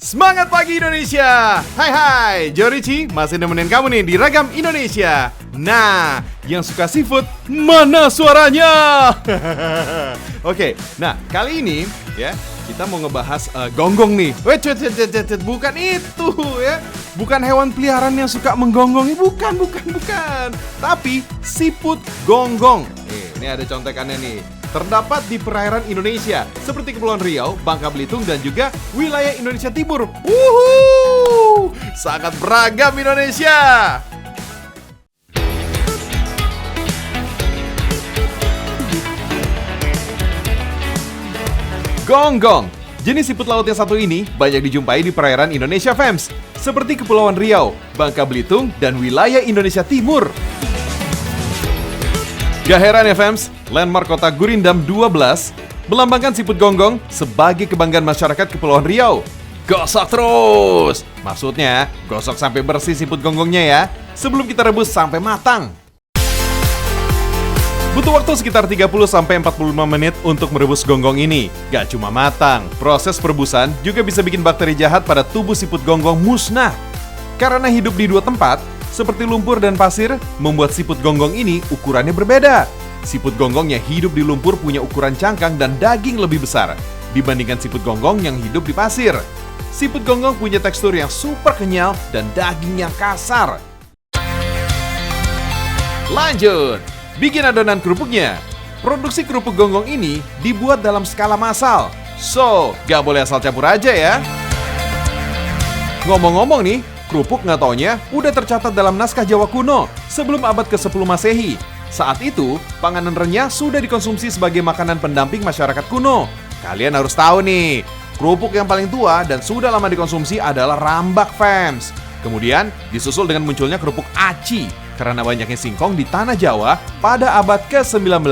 Semangat pagi Indonesia. Hai Jorici masih nemenin kamu nih di Ragam Indonesia. Nah, yang suka seafood, mana suaranya? Oke, nah kali ini ya kita mau ngebahas gonggong nih. Wait, bukan itu ya. Bukan hewan peliharaan yang suka menggonggong, bukan. Tapi siput gonggong. Ini ada contekannya nih. Terdapat di perairan Indonesia seperti Kepulauan Riau, Bangka Belitung, dan juga wilayah Indonesia Timur. Wuhuu, sangat beragam Indonesia. Gonggong, jenis siput laut yang satu ini banyak dijumpai di perairan Indonesia, fams, seperti Kepulauan Riau, Bangka Belitung, dan wilayah Indonesia Timur. Gak heran ya fams, landmark kota Gurindam 12 melambangkan siput gonggong sebagai kebanggaan masyarakat Kepulauan Riau. Gosok terus! Maksudnya, gosok sampai bersih siput gonggongnya ya, sebelum kita rebus sampai matang. Butuh waktu sekitar 30-45 menit untuk merebus gonggong ini. Gak cuma matang, proses perebusan juga bisa bikin bakteri jahat pada tubuh siput gonggong musnah. Karena hidup di dua tempat, seperti lumpur dan pasir, membuat siput gonggong ini ukurannya berbeda. Siput gonggong yang hidup di lumpur punya ukuran cangkang dan daging lebih besar dibandingkan siput gonggong yang hidup di pasir. Siput gonggong punya tekstur yang super kenyal dan daging yang kasar. Lanjut, bikin adonan kerupuknya. Produksi kerupuk gonggong ini dibuat dalam skala massal. So, gak boleh asal campur aja ya. Ngomong-ngomong nih, kerupuk nggak taunya udah tercatat dalam naskah Jawa kuno sebelum abad ke-10 Masehi. Saat itu, panganan renyah sudah dikonsumsi sebagai makanan pendamping masyarakat kuno. Kalian harus tahu nih, kerupuk yang paling tua dan sudah lama dikonsumsi adalah rambak, fams. Kemudian disusul dengan munculnya kerupuk aci karena banyaknya singkong di tanah Jawa pada abad ke-19.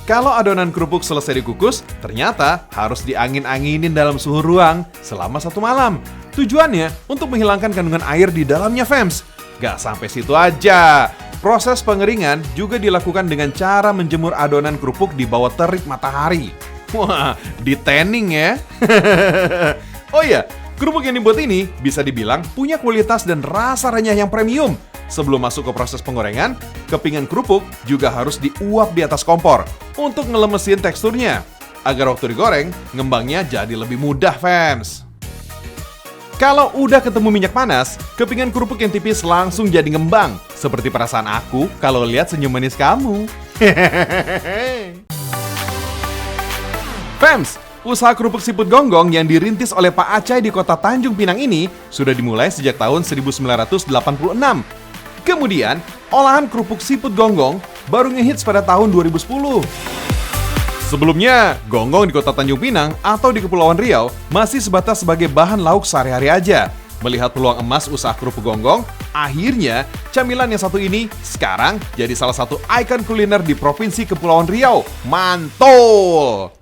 Kalau adonan kerupuk selesai dikukus, ternyata harus diangin-anginin dalam suhu ruang selama 1 malam. Tujuannya untuk menghilangkan kandungan air di dalamnya, fams. Gak sampai situ aja. Proses pengeringan juga dilakukan dengan cara menjemur adonan kerupuk di bawah terik matahari. Wah, di tanning ya. Oh iya, kerupuk yang dibuat ini bisa dibilang punya kualitas dan rasa renyah yang premium. Sebelum masuk ke proses penggorengan, kepingan kerupuk juga harus diuap di atas kompor untuk ngelemesin teksturnya. Agar waktu digoreng, ngembangnya jadi lebih mudah, fams. Kalau udah ketemu minyak panas, kepingan kerupuk yang tipis langsung jadi ngembang. Seperti perasaan aku kalau lihat senyum manis kamu. Fams, usaha kerupuk siput gonggong yang dirintis oleh Pak Acai di kota Tanjung Pinang ini sudah dimulai sejak tahun 1986. Kemudian, olahan kerupuk siput gonggong baru ngehits pada tahun 2010. Sebelumnya, gonggong di kota Tanjung Pinang atau di Kepulauan Riau masih sebatas sebagai bahan lauk sehari-hari aja. Melihat peluang emas usaha kerupuk gonggong, akhirnya camilan yang satu ini sekarang jadi salah satu ikon kuliner di Provinsi Kepulauan Riau. Mantul!